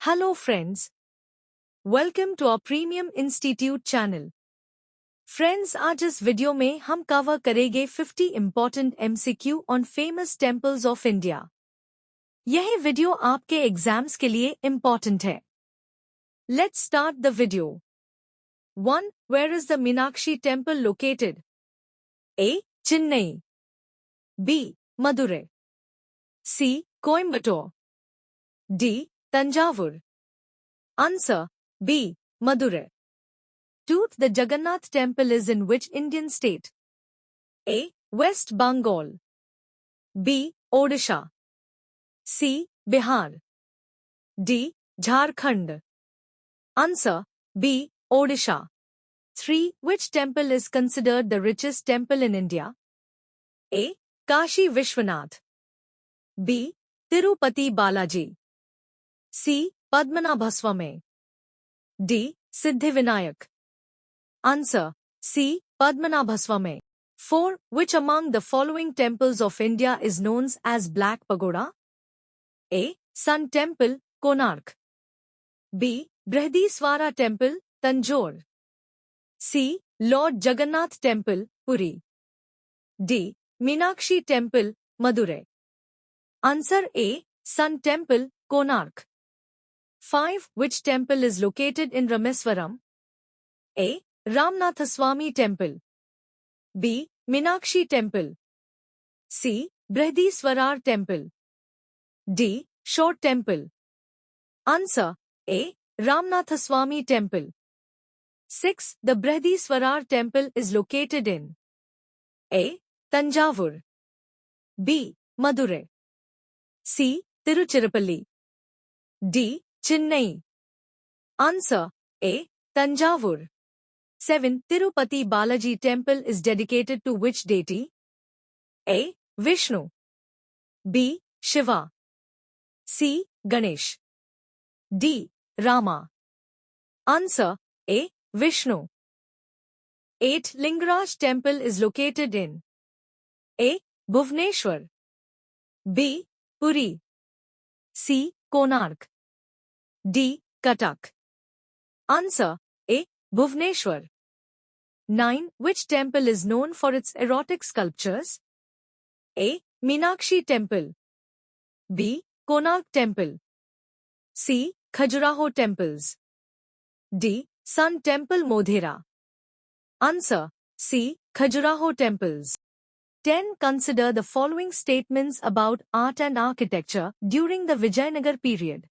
Hello friends, welcome to our Premium Institute channel. Friends, आज इस video में हम कवर करेंगे 50 important MCQ on famous temples of India. यह वीडियो आपके एग्जाम्स के लिए important है. Let's start the video. 1. Where is the Meenakshi temple located? A. Chennai. B. Madurai. C. Coimbatore. D. Tanjavur. Answer B. Madurai. 2. The Jagannath temple is in which Indian state? A. West Bengal. B. Odisha. C. Bihar. D. Jharkhand. Answer B. Odisha. 3. Which temple is considered the richest temple in India? A. Kashi Vishwanath. B. Tirupati Balaji. C. Padmanabhaswamy. D. Siddhivinayak. Answer C. Padmanabhaswamy. 4. Which among the following temples of India is known as Black Pagoda? A. Sun Temple, Konark. B. Brihadiswara Temple, Tanjore. C. Lord Jagannath Temple, Puri. D. Meenakshi Temple, Madurai. Answer A. Sun Temple, Konark. 5. Which temple is located in Rameswaram? A. Ramnathaswamy Temple. B. Meenakshi Temple. C. Brihadiswarar Temple. D. Shore Temple. Answer A. Ramnathaswamy Temple. 6. The Brihadiswarar Temple is located in A. Tanjavur. B. Madurai. C. Tiruchirappalli. D. Chennai. Answer A. Tanjavur. 7. Tirupati Balaji Temple is dedicated to which deity? A. Vishnu. B. Shiva. C. Ganesh. D. Rama. Answer A. Vishnu. 8. Lingaraj Temple is located in A. Bhubaneswar. B. Puri. C. Konark. D. Cuttack. Answer A. Bhubaneswar. 9. Which temple is known for its erotic sculptures? A. Meenakshi Temple. B. Konark Temple. C. Khajuraho Temples. D. Sun Temple Modhera. Answer C. Khajuraho Temples. 10. Consider the following statements about art and architecture during the Vijayanagar period.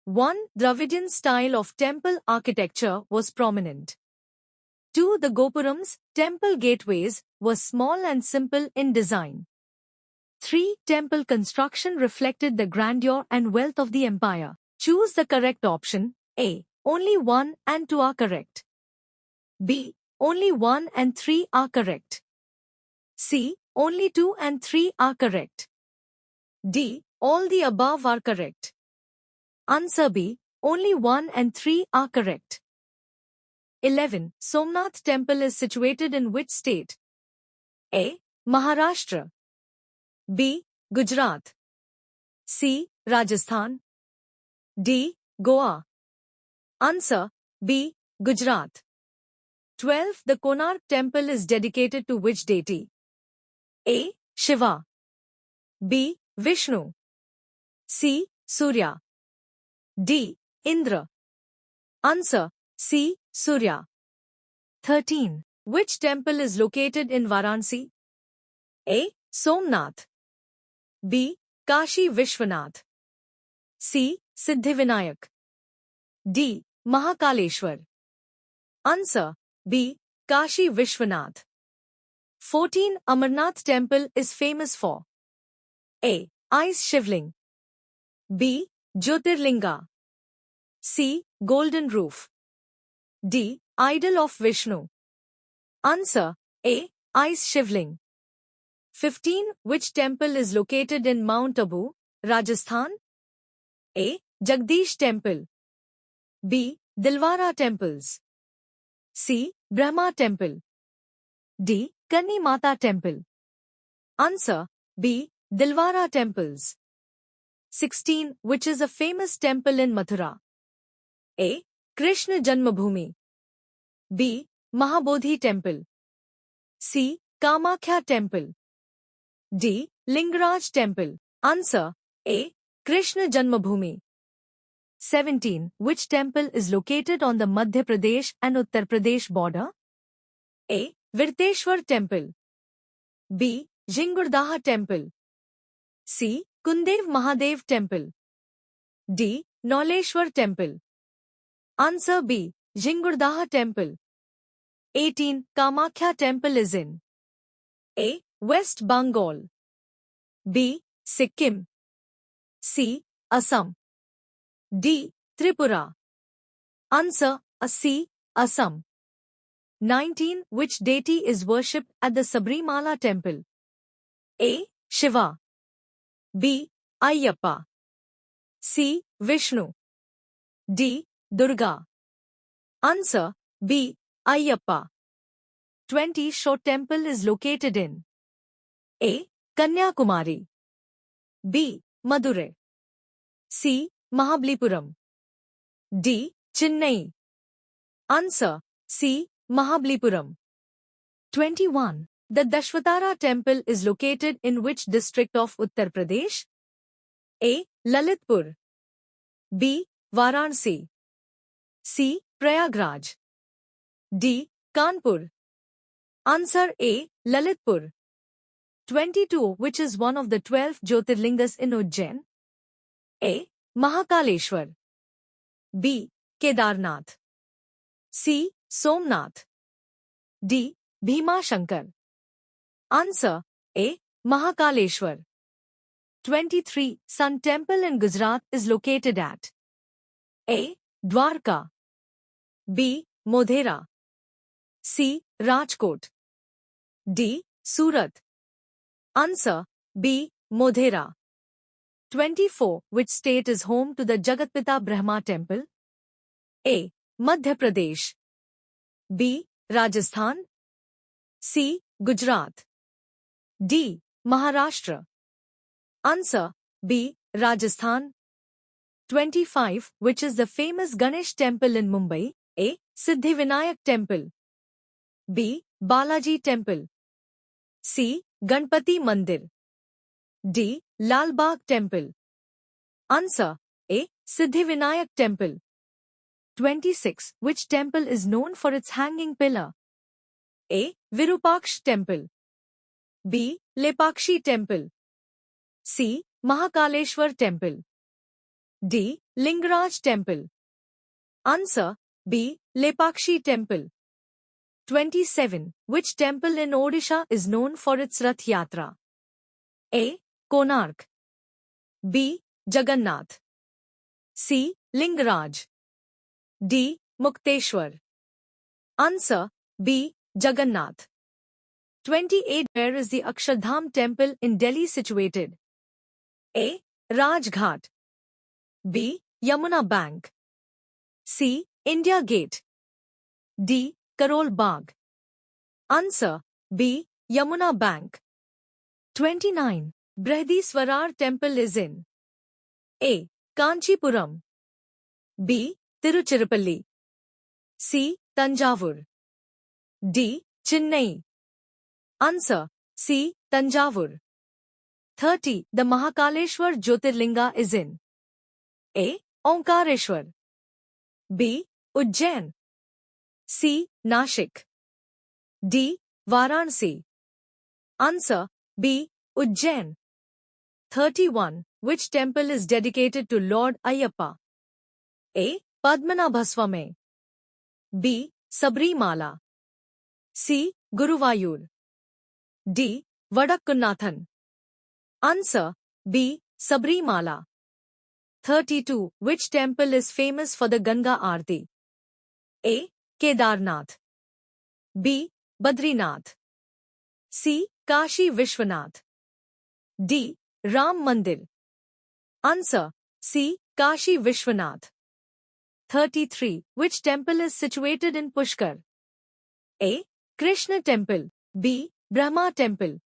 1. Dravidian style of temple architecture was prominent. 2. The gopurams, temple gateways, were small and simple in design. 3. Temple construction reflected the grandeur and wealth of the empire. Choose the correct option. A. Only 1 and 2 are correct. B. Only 1 and 3 are correct. C. Only 2 and 3 are correct. D. All the above are correct. Answer B. Only 1 and 3 are correct. 11. Somnath Temple is situated in which state? A. Maharashtra. B. Gujarat. C. Rajasthan. D. Goa. Answer B. Gujarat. 12. The Konark Temple is dedicated to which deity? A. Shiva. B. Vishnu. C. Surya. D. Indra. Answer C. Surya. 13. Which temple is located in Varanasi? A. Somnath. B. Kashi Vishwanath. C. Siddhivinayak. D. Mahakaleshwar. Answer B. Kashi Vishwanath. 14. Amarnath Temple is famous for A. Ice Shivling. B. Jyotirlinga. C. Golden Roof. D. Idol of Vishnu. Answer A. Ice Shivling. 15. Which temple is located in Mount Abu, Rajasthan? A. Jagdish Temple. B. Dilwara Temples. C. Brahma Temple. D. Kanni Mata Temple. Answer B. Dilwara Temples. 16, which is a famous temple in Mathura? A. Krishna Janmabhoomi. B. Mahabodhi Temple. C. Kamakhya Temple. D. Lingaraj Temple. Answer. A. Krishna Janmabhoomi. 17. Which temple is located on the Madhya Pradesh and Uttar Pradesh border? A. Virteshwar Temple. B. Jingurdaha Temple. C. Kundev Mahadev Temple. D. Nauleshwar Temple. Answer B. Jingurdaha Temple. 18. Kamakhya Temple is in A. West Bengal. B. Sikkim. C. Assam. D. Tripura. Answer A. C. Assam. 19. Which deity is worshipped at the Sabrimala temple? A. Shiva. B. Ayyappa. C. Vishnu. D. Durga. Answer B. Ayyappa. 20. Shore temple is located in A. Kanyakumari. B. Madurai. C. Mahabalipuram. D. Chennai. Answer C. Mahabalipuram. 21. The Dashvatara temple is located in which district of Uttar Pradesh? A. Lalitpur. B. Varanasi. C. Prayagraj. D. Kanpur. Answer A. Lalitpur. 22. Which is one of the 12 Jyotirlingas in Ujjain? A. Mahakaleshwar. B. Kedarnath. C. Somnath. D. Bhimashankar. Answer A. Mahakaleshwar. 23. Sun temple in Gujarat is located at A. Dwarka. B. Modhera. C. Rajkot. D. Surat. Answer B. Modhera. 24. Which state is home to the Jagatpita Brahma temple? A. Madhya Pradesh. B. Rajasthan. C. Gujarat. D. Maharashtra. Answer B. Rajasthan. 25. Which is the famous Ganesh temple in Mumbai? A. Siddhivinayak Temple. B. Balaji Temple. C. Ganpati Mandir. D. Lalbagh Temple. Answer A. Siddhivinayak Temple. 26. Which temple is known for its hanging pillar? A. Virupaksh Temple. B. Lepakshi Temple. C. Mahakaleshwar Temple. D. Lingaraj Temple. Answer B. Lepakshi Temple. 27. Which temple in Odisha is known for its Rath Yatra? A. Konark. B. Jagannath. C. Lingaraj. D. Mukteshwar. Answer B. Jagannath. 28. Where is the Akshardham temple in Delhi situated? A. Rajghat. B. Yamuna Bank. C. India Gate. D. Karol Bagh. Answer B. Yamuna Bank. 29. Brihadiswarar temple is in A. Kanchipuram. B. Tiruchirappalli. C. Tanjavur. D. Chennai. Answer C. Tanjavur. 30. The Mahakaleshwar Jyotirlinga is in A. Omkareshwar. B. Ujjain. C. Nashik. D. Varanasi. Answer B. Ujjain. 31. Which temple is dedicated to Lord Ayyappa? A. Padmanabhaswamy. B. Sabrimala. C. Guruvayur. D. Vadakkunnathan. Answer B. Sabrimala. 32. Which temple is famous for the Ganga Aarti? A. Kedarnath. B. Badrinath. C. Kashi Vishwanath. D. Ram Mandir. Answer C. Kashi Vishwanath. 33. Which temple is situated in Pushkar? A. Krishna Temple. B. Brahma Temple.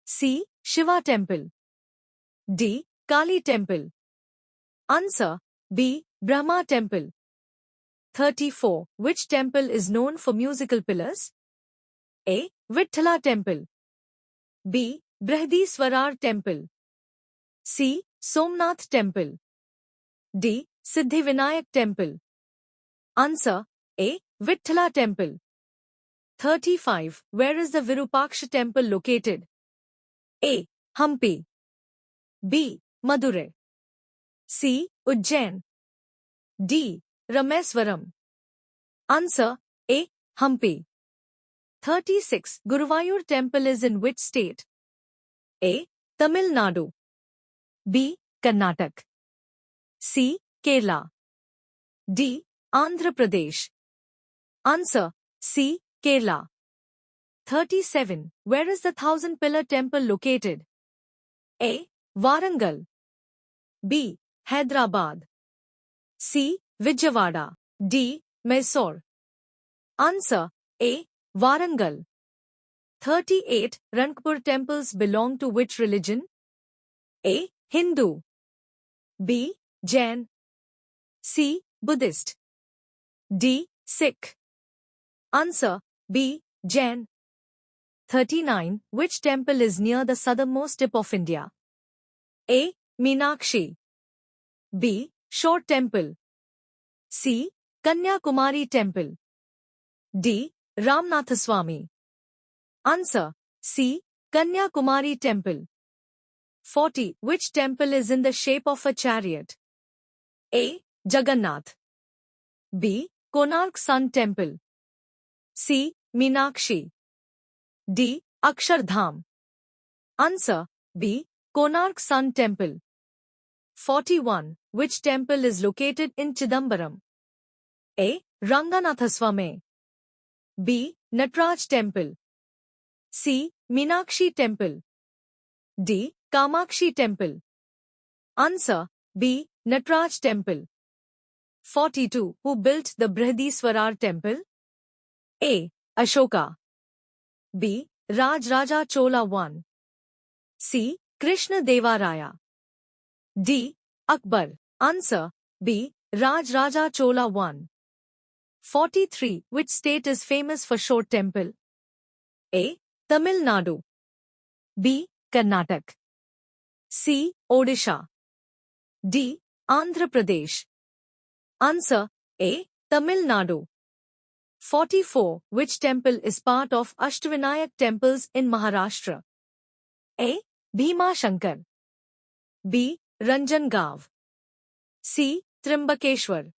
C. Shiva Temple. D. Kali Temple. Answer B. Brahma Temple. 34. Which temple is known for musical pillars? A. Vithala Temple. B. Brihadiswarar Temple. C. Somnath Temple. D. Siddhivinayak Temple. Answer A. Vithala Temple. 35. Where is the Virupaksha Temple located? A. Hampi. B. Madurai. C. Ujjain. D. Rameswaram. Answer A. Hampi. 36. Guruvayur Temple is in which state? A. Tamil Nadu. B. Karnataka. C. Kerala. D. Andhra Pradesh. Answer C. Kerala. 37. Where is the Thousand Pillar Temple located? A. Warangal. B. Hyderabad. C. Vijayawada. D. Mysore. Answer A. Warangal. 38. Ranakpur temples belong to which religion? A. Hindu. B. Jain. C. Buddhist. D. Sikh. Answer B. Jain. 39. Which temple is near the southernmost tip of India? A. Meenakshi. B. Shore Temple. C. Kanyakumari Temple. D. Ramnathaswamy. Answer C. Kanyakumari Temple. 40. Which temple is in the shape of a chariot? A. Jagannath. B. Konark Sun Temple. C. Meenakshi. D. Akshardham. Answer B. Konark Sun Temple. 41. Which temple is located in Chidambaram? A. Ranganathaswamy. B. Nataraj Temple. C. Meenakshi Temple. D. Kamakshi Temple. Answer B. Nataraj Temple. 42. Who built the Brihadiswarar Temple? A. Ashoka. B. Rajaraja Chola I. C. Krishna Deva Raya. D. Akbar. Answer B. Rajaraja Chola I. 43. Which state is famous for shore temple? A. Tamil Nadu. B. Karnataka. C. Odisha. D. Andhra Pradesh. Answer A. Tamil Nadu. 44. Which temple is part of Ashtavinayak temples in Maharashtra? A. Bhima Shankar. B. Ranjangaon. C. Trimbakeshwar.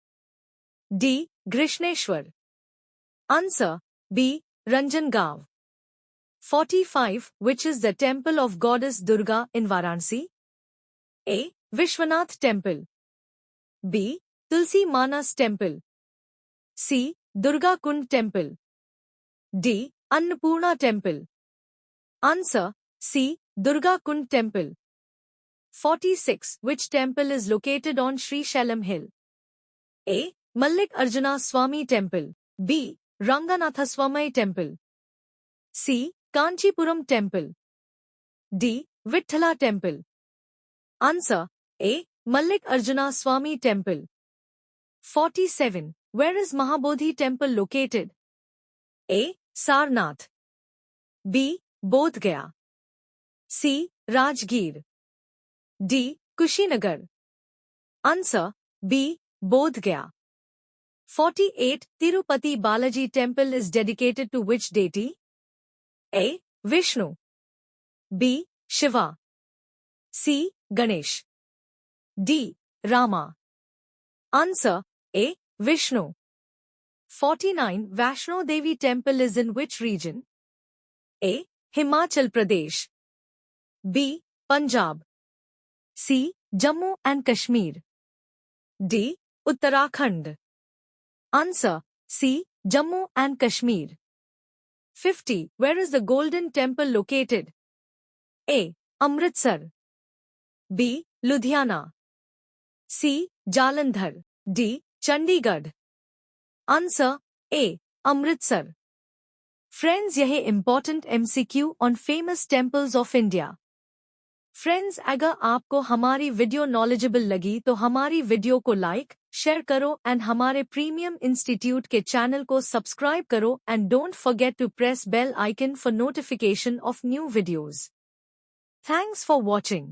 D. Grishneshwar. Answer B. Ranjangaon. 45. Which is the temple of goddess Durga in Varanasi? A. Vishwanath Temple. B. Tulsi Manas Temple. C. Durga Kund Temple. D. Annapurna Temple. Answer C. Durga Kund Temple. 46. Which temple is located on Sri Shailam Hill? A. Mallik Arjuna Swami Temple. B. Ranganathaswamy Temple. C. Kanchipuram Temple. D. Vithala Temple. Answer A. Mallik Arjuna Swami Temple. 47. Where is Mahabodhi Temple located? A. Sarnath. B. Bodh Gaya. C. Rajgir. D. Kushinagar. Answer B. Bodh Gaya. 48. Tirupati Balaji Temple is dedicated to which deity? A. Vishnu. B. Shiva. C. Ganesh. D. Rama. Answer A. Vishnu. 49. Vaishno Devi Temple is in which region? A. Himachal Pradesh. B. Punjab. C. Jammu and Kashmir. D. Uttarakhand. Answer C. Jammu and Kashmir. 50. Where is the Golden Temple located? A. Amritsar. B. Ludhiana. C. Jalandhar. D. Chandigarh. Answer A. Amritsar. Friends, यह important MCQ on famous temples of India. Friends, अगर आपको हमारी video knowledgeable लगी तो हमारी video को like, share करो and हमारे प्रीमियम इंस्टीट्यूट के चैनल को सब्सक्राइब करो and don't forget to press bell icon for notification of new videos. Thanks for watching.